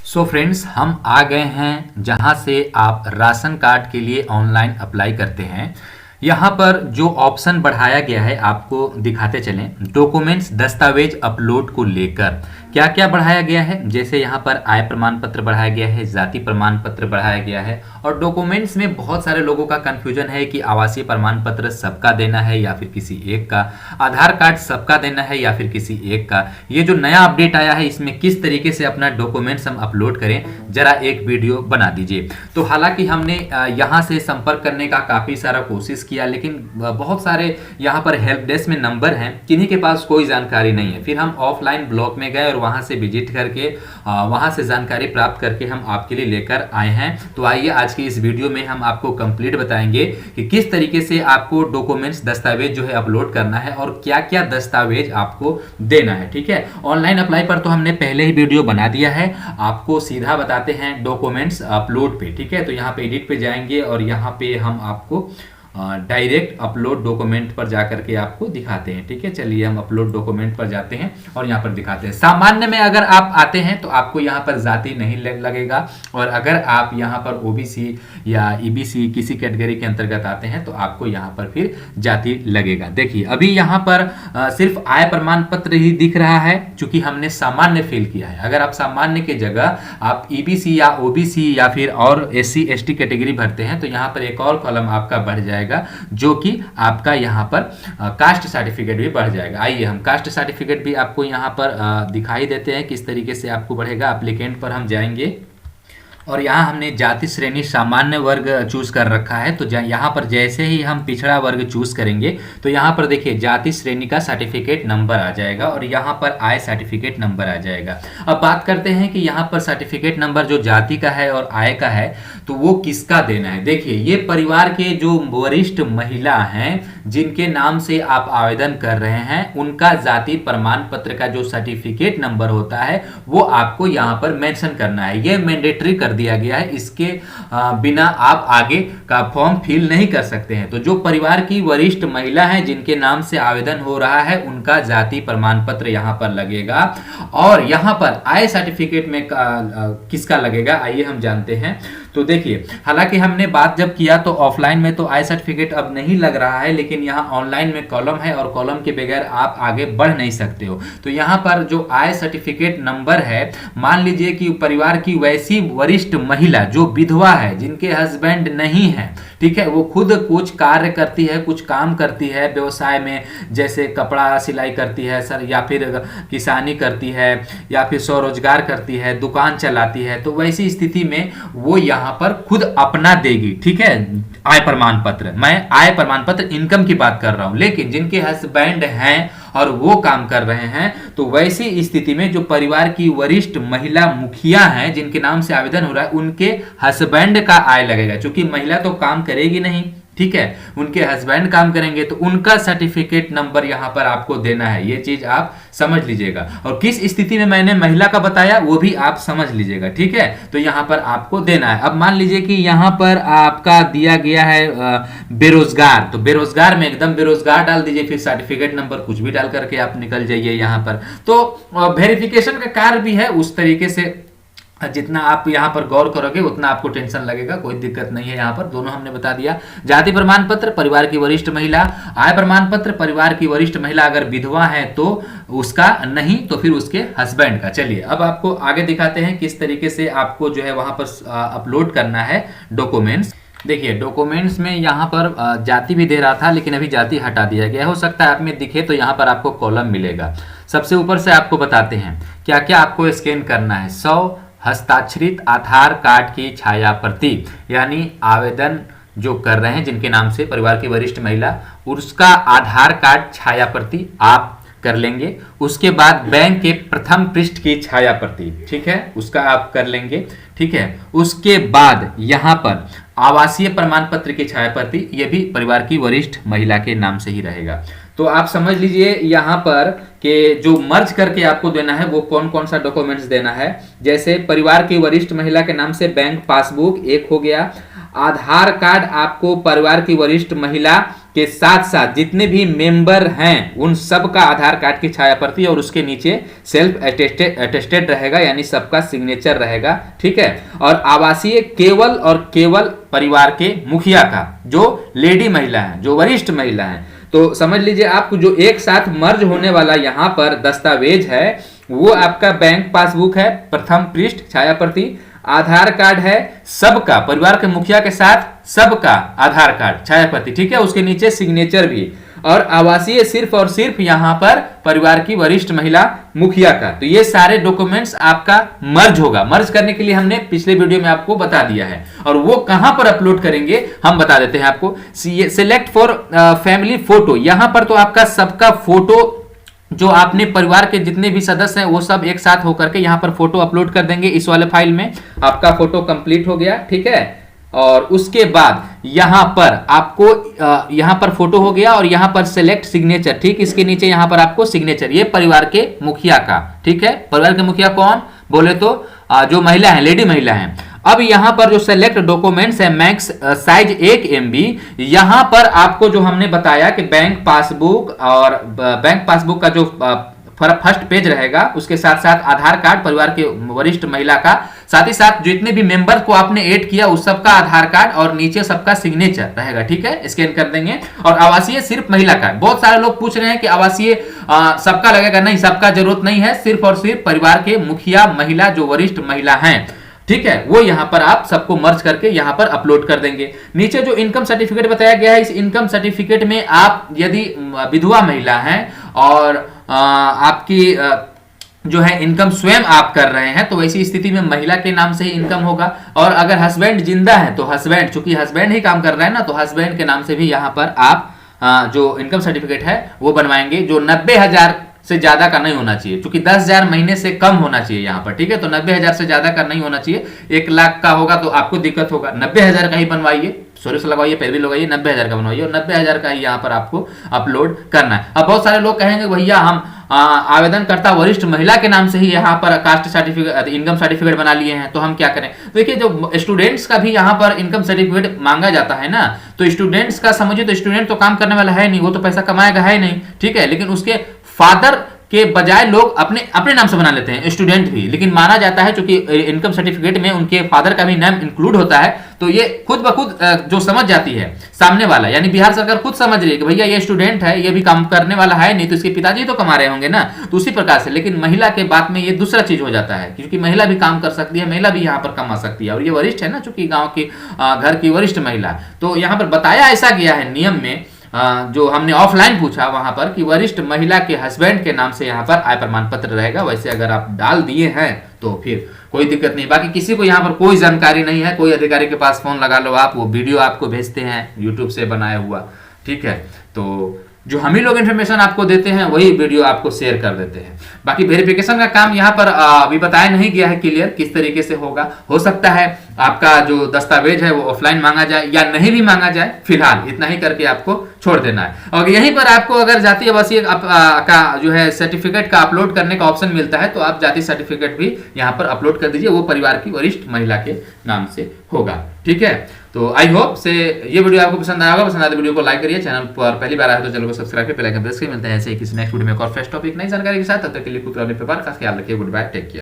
So friends, हम आ गए हैं जहां से आप राशन कार्ड के लिए ऑनलाइन अप्लाई करते हैं। यहाँ पर जो ऑप्शन बढ़ाया गया है आपको दिखाते चलें। डॉक्यूमेंट्स दस्तावेज अपलोड को लेकर क्या क्या बढ़ाया गया है, जैसे यहाँ पर आय प्रमाण पत्र बढ़ाया गया है, जाति प्रमाण पत्र बढ़ाया गया है। और डॉक्यूमेंट्स में बहुत सारे लोगों का कंफ्यूजन है कि आवासीय प्रमाण पत्र सबका देना है या फिर किसी एक का, आधार कार्ड सबका देना है या फिर किसी एक का। ये जो नया अपडेट आया है इसमें किस तरीके से अपना डॉक्यूमेंट्स हम अपलोड करें, जरा एक वीडियो बना दीजिए। तो हालांकि हमने यहाँ से संपर्क करने का काफ़ी सारा कोशिश किया, लेकिन बहुत सारे यहाँ पर हेल्प डेस्क में नंबर हैं, किन्हीं के पास कोई जानकारी नहीं है। फिर हम ऑफलाइन ब्लॉक में गए और वहाँ से विजिट करके वहाँ से जानकारी प्राप्त करके हम आपके लिए लेकर आए हैं। तो आइए आज की इस वीडियो में हम आपको कंप्लीट बताएंगे कि किस तरीके से आपको डॉक्यूमेंट्स दस्तावेज जो है अपलोड करना है और क्या क्या दस्तावेज आपको देना है। ठीक है, ऑनलाइन अप्लाई पर तो हमने पहले ही वीडियो बना दिया है, आपको सीधा बताते हैं डॉक्यूमेंट्स अपलोड पे। ठीक है, तो यहाँ पे एडिट पे जाएंगे और यहाँ पे हम आपको डायरेक्ट अपलोड डॉक्यूमेंट पर जाकर के आपको दिखाते हैं। ठीक है, चलिए हम अपलोड डॉक्यूमेंट पर जाते हैं और यहाँ पर दिखाते हैं। सामान्य में अगर आप आते हैं तो आपको यहाँ पर जाति नहीं लगेगा, और अगर आप यहाँ पर ओबीसी या ईबीसी किसी कैटेगरी के अंतर्गत आते हैं तो आपको यहाँ पर फिर जाति लगेगा। देखिए अभी यहाँ पर सिर्फ आय प्रमाण पत्र ही दिख रहा है, चूंकि हमने सामान्य फिल किया है। अगर आप सामान्य के जगह आप ईबीसी या ओबीसी या फिर और एससी एसटी कैटेगरी भरते हैं तो यहाँ पर एक और कॉलम आपका बढ़ जाएगा, जो कि आपका यहाँ पर कास्ट सर्टिफिकेट भी बढ़ जाएगा। आइए हम कास्ट सर्टिफिकेट भी आपको यहाँ पर दिखाई देते हैं किस तरीके से आपको बढ़ेगा। एप्लीकेंट पर हम जाएंगे और यहाँ हमने जाति श्रेणी सामान्य वर्ग चूज कर रखा है। तो यहाँ पर जैसे ही हम पिछड़ा वर्ग चूज करेंगे तो यहाँ पर देखिए जाति श्रेणी का सर्टिफिकेट नंबर आ जाएगा और यहाँ पर आय सर्टिफिकेट नंबर आ जाएगा। अब बात करते हैं कि यहाँ पर सर्टिफिकेट नंबर जो जाति का है और आय का है तो वो किसका देना है। देखिए ये परिवार के जो वरिष्ठ महिला हैं जिनके नाम से आप आवेदन कर रहे हैं, उनका जाति प्रमाण पत्र का जो सर्टिफिकेट नंबर होता है वो आपको यहाँ पर मेंशन करना है। ये मैंडेटरी कर दिया गया है, इसके बिना आप आगे का फॉर्म फिल नहीं कर सकते हैं। तो जो परिवार की वरिष्ठ महिला है जिनके नाम से आवेदन हो रहा है उनका जाति प्रमाण पत्र यहाँ पर लगेगा। और यहाँ पर आय सर्टिफिकेट में किसका लगेगा आइए हम जानते हैं। तो देखिए हालांकि हमने बात जब किया तो ऑफलाइन में तो आय सर्टिफिकेट अब नहीं लग रहा है, लेकिन यहाँ ऑनलाइन में कॉलम है और कॉलम के बगैर आप आगे बढ़ नहीं सकते हो। तो यहाँ पर जो आय सर्टिफिकेट नंबर है, मान लीजिए कि परिवार की वैसी वरिष्ठ महिला जो विधवा है, जिनके हस्बैंड नहीं है, ठीक है, वो खुद कुछ कार्य करती है, कुछ काम करती है व्यवसाय में, जैसे कपड़ा सिलाई करती है सर, या फिर किसानी करती है, या फिर स्वरोजगार करती है, दुकान चलाती है, तो वैसी स्थिति में वो यहाँ पर खुद अपना देगी। ठीक है, आय प्रमाण पत्र, मैं आय प्रमाण पत्र इनकम की बात कर रहा हूं, लेकिन जिनके हस्बैंड हैं और वो काम कर रहे हैं तो वैसी स्थिति में जो परिवार की वरिष्ठ महिला मुखिया हैं जिनके नाम से आवेदन हो रहा है, उनके हस्बैंड का आय लगेगा। क्योंकि महिला तो काम करेगी नहीं, ठीक है, उनके हस्बैंड काम करेंगे, तो उनका सर्टिफिकेट नंबर यहां पर आपको देना है। ये चीज आप समझ लीजिएगा, और किस स्थिति में मैंने महिला का बताया वो भी आप समझ लीजिएगा। ठीक है, तो यहां पर आपको देना है। अब मान लीजिए कि यहां पर आपका दिया गया है बेरोजगार, तो बेरोजगार में एकदम बेरोजगार डाल दीजिए, फिर सर्टिफिकेट नंबर कुछ भी डाल करके आप निकल जाइए यहां पर। तो वेरिफिकेशन का कार्य भी है, उस तरीके से जितना आप यहाँ पर गौर करोगे उतना आपको टेंशन लगेगा, कोई दिक्कत नहीं है। यहाँ पर दोनों हमने बता दिया। जाति प्रमाण पत्र परिवार की वरिष्ठ महिला, आय प्रमाण पत्र परिवार की वरिष्ठ महिला अगर विधवा है तो उसका, नहीं तो फिर उसके हस्बैंड का। चलिए अब आपको आगे दिखाते हैं किस तरीके से आपको जो है वहां पर अपलोड करना है डॉक्यूमेंट्स। देखिए डॉक्यूमेंट्स में यहाँ पर जाति भी दे रहा था, लेकिन अभी जाति हटा दिया गया। हो सकता है आप में दिखे तो यहाँ पर आपको कॉलम मिलेगा। सबसे ऊपर से आपको बताते हैं क्या क्या आपको स्कैन करना है। 100 हस्ताक्षरित आधार कार्ड की छाया प्रति, यानी आवेदन जो कर रहे हैं जिनके नाम से परिवार की वरिष्ठ महिला, उसका आधार कार्ड छाया प्रति आप कर लेंगे। उसके बाद बैंक के प्रथम पृष्ठ की छाया प्रति, ठीक है, उसका आप कर लेंगे। ठीक है, उसके बाद यहाँ पर आवासीय प्रमाण पत्र की छाया प्रति, यह भी परिवार की वरिष्ठ महिला के नाम से ही रहेगा। तो आप समझ लीजिए यहाँ पर कि जो मर्ज करके आपको देना है वो कौन कौन सा डॉक्यूमेंट्स देना है। जैसे परिवार की वरिष्ठ महिला के नाम से बैंक पासबुक एक हो गया, आधार कार्ड आपको परिवार की वरिष्ठ महिला के साथ साथ जितने भी मेंबर हैं उन सब का आधार कार्ड की छाया प्रति और उसके नीचे सेल्फ अटेस्टेड रहेगा, यानी सबका सिग्नेचर रहेगा। ठीक है। और आवासीय केवल और केवल परिवार के मुखिया का, जो लेडी महिला है, जो वरिष्ठ महिला है। तो समझ लीजिए आपको जो एक साथ मर्ज होने वाला यहां पर दस्तावेज है वो आपका बैंक पासबुक है प्रथम पृष्ठ छाया प्रति, आधार कार्ड है सबका, परिवार के मुखिया के साथ सबका आधार कार्ड छाया प्रति। ठीक है। उसके नीचे सिग्नेचर भी, और आवासीय सिर्फ और सिर्फ यहां पर परिवार की वरिष्ठ महिला मुखिया का। तो ये सारे डॉक्यूमेंट्स आपका मर्ज होगा। मर्ज करने के लिए हमने पिछले वीडियो में आपको बता दिया है, और वो कहां पर अपलोड करेंगे हम बता देते हैं आपको। सिलेक्ट फॉर फैमिली फोटो, यहां पर तो आपका सबका फोटो, जो आपने परिवार के जितने भी सदस्य हैं वो सब एक साथ होकर के यहां पर फोटो अपलोड कर देंगे। इस वाले फाइल में आपका फोटो कंप्लीट हो गया। ठीक है। और उसके बाद यहां पर आपको यहां पर फोटो हो गया और यहां पर सिलेक्ट सिग्नेचर। ठीक, इसके नीचे यहां पर आपको सिग्नेचर, ये परिवार के मुखिया का। ठीक है। परिवार के मुखिया कौन बोले तो जो महिला है, लेडी महिला है। अब यहां पर जो सेलेक्ट डॉक्यूमेंट्स है मैक्स साइज 1 MB, यहां पर आपको जो हमने बताया कि बैंक पासबुक और बैंक पासबुक का जो फर्स्ट पेज रहेगा उसके साथ साथ आधार कार्ड परिवार के वरिष्ठ महिला का, साथ ही साथ जितने भी मेंबर को आपने ऐड किया उस सबका आधार कार्ड और नीचे सबका सिग्नेचर रहेगा। ठीक है। स्कैन कर देंगे। और आवासीय सिर्फ महिला का, बहुत सारे लोग पूछ रहे हैं कि आवासीय सबका लगेगा, नहीं, सबका जरूरत नहीं है, सिर्फ और सिर्फ परिवार के मुखिया महिला जो वरिष्ठ महिला हैं। ठीक है, वो यहां पर आप सबको मर्ज करके यहां पर अपलोड कर देंगे। नीचे जो इनकम सर्टिफिकेट बताया गया है, इस इनकम सर्टिफिकेट में आप यदि विधवा महिला हैं और आपकी जो है इनकम स्वयं आप कर रहे हैं तो वैसी स्थिति में महिला के नाम से ही इनकम होगा। और अगर हस्बैंड जिंदा है तो हस्बैंड, चूंकि हस्बैंड ही काम कर रहे हैं ना, तो हस्बैंड के नाम से भी यहां पर आप जो इनकम सर्टिफिकेट है वो बनवाएंगे, जो 90,000 से ज्यादा का नहीं होना चाहिए, क्योंकि 10,000 महीने से कम होना चाहिए यहाँ पर। ठीक है। तो 90,000 से ज्यादा का नहीं होना चाहिए। 1 लाख का होगा तो आपको दिक्कत होगा। 90,000 का ही बनवाइए, सोरे से लगवाइए, पैर भी लगवाइए, 90,000 का बनवाइए और 90,000 का ही यहाँ पर आपको अपलोड करना है। अब बहुत सारे लोग कहेंगे भैया हम आवेदनकर्ता वरिष्ठ महिला के नाम से ही यहाँ पर कास्ट सर्टिफिकेट, इनकम सर्टिफिकेट बना लिए हैं, तो हम क्या करें। देखिए, जो स्टूडेंट्स का भी यहाँ पर इनकम सर्टिफिकेट मांगा जाता है ना, तो स्टूडेंट्स का समझिए तो स्टूडेंट तो काम करने वाला है नहीं, वो तो पैसा कमाएगा है नहीं। ठीक है। लेकिन उसके फादर के बजाय लोग अपने अपने नाम से बना लेते हैं स्टूडेंट भी, लेकिन माना जाता है क्योंकि इनकम सर्टिफिकेट में उनके फादर का भी नाम इंक्लूड होता है, तो ये खुद ब खुद जो समझ जाती है सामने वाला, यानी बिहार सरकार खुद समझ रही है कि भैया ये स्टूडेंट है, ये भी काम करने वाला है नहीं, तो इसके पिताजी तो कमा रहे होंगे ना। तो उसी प्रकार से, लेकिन महिला के बात में ये दूसरा चीज हो जाता है, क्योंकि महिला भी काम कर सकती है, महिला भी यहाँ पर कमा सकती है, और ये वरिष्ठ है ना, चूंकि गाँव की घर की वरिष्ठ महिला। तो यहाँ पर बताया ऐसा गया है नियम में, जो हमने ऑफलाइन पूछा वहां पर कि वरिष्ठ महिला के हस्बैंड के नाम से यहां पर आय प्रमाण पत्र रहेगा। वैसे अगर आप डाल दिए हैं तो फिर कोई दिक्कत नहीं। बाकी किसी को यहां पर कोई जानकारी नहीं है, कोई अधिकारी के पास फोन लगा लो आप, वो वीडियो आपको भेजते हैं यूट्यूब से बनाया हुआ। ठीक है। तो जो हम ही लोग इन्फॉर्मेशन आपको देते हैं वही वीडियो आपको शेयर कर देते हैं। बाकी वेरिफिकेशन का काम यहाँ पर अभी बताया नहीं गया है क्लियर किस तरीके से होगा। हो सकता है आपका जो दस्तावेज है वो ऑफलाइन मांगा जाए या नहीं भी मांगा जाए, फिलहाल इतना ही करके आपको छोड़ देना है। और यहीं पर आपको अगर जातीय आवासीय का जो है सर्टिफिकेट का अपलोड करने का ऑप्शन मिलता है, तो आप जाति सर्टिफिकेट भी यहाँ पर अपलोड कर दीजिए, वो परिवार की वरिष्ठ महिला के नाम से होगा। ठीक है। तो आई होप से ये वीडियो आपको पसंद आया होगा। पसंद आए तो वीडियो को लाइक करिए, चैनल पर पहली बार आए तो चैनल को सब्सक्राइब करके बेल आइकन प्रेस करिए। मिलते हैं ऐसे ही किसी नेक्स्ट वीडियो में एक और फ्रेश टॉपिक नई जानकारी के साथ। तब तक के लिए खुद अपने परिवार का ख्याल रखिए। Goodbye, take care.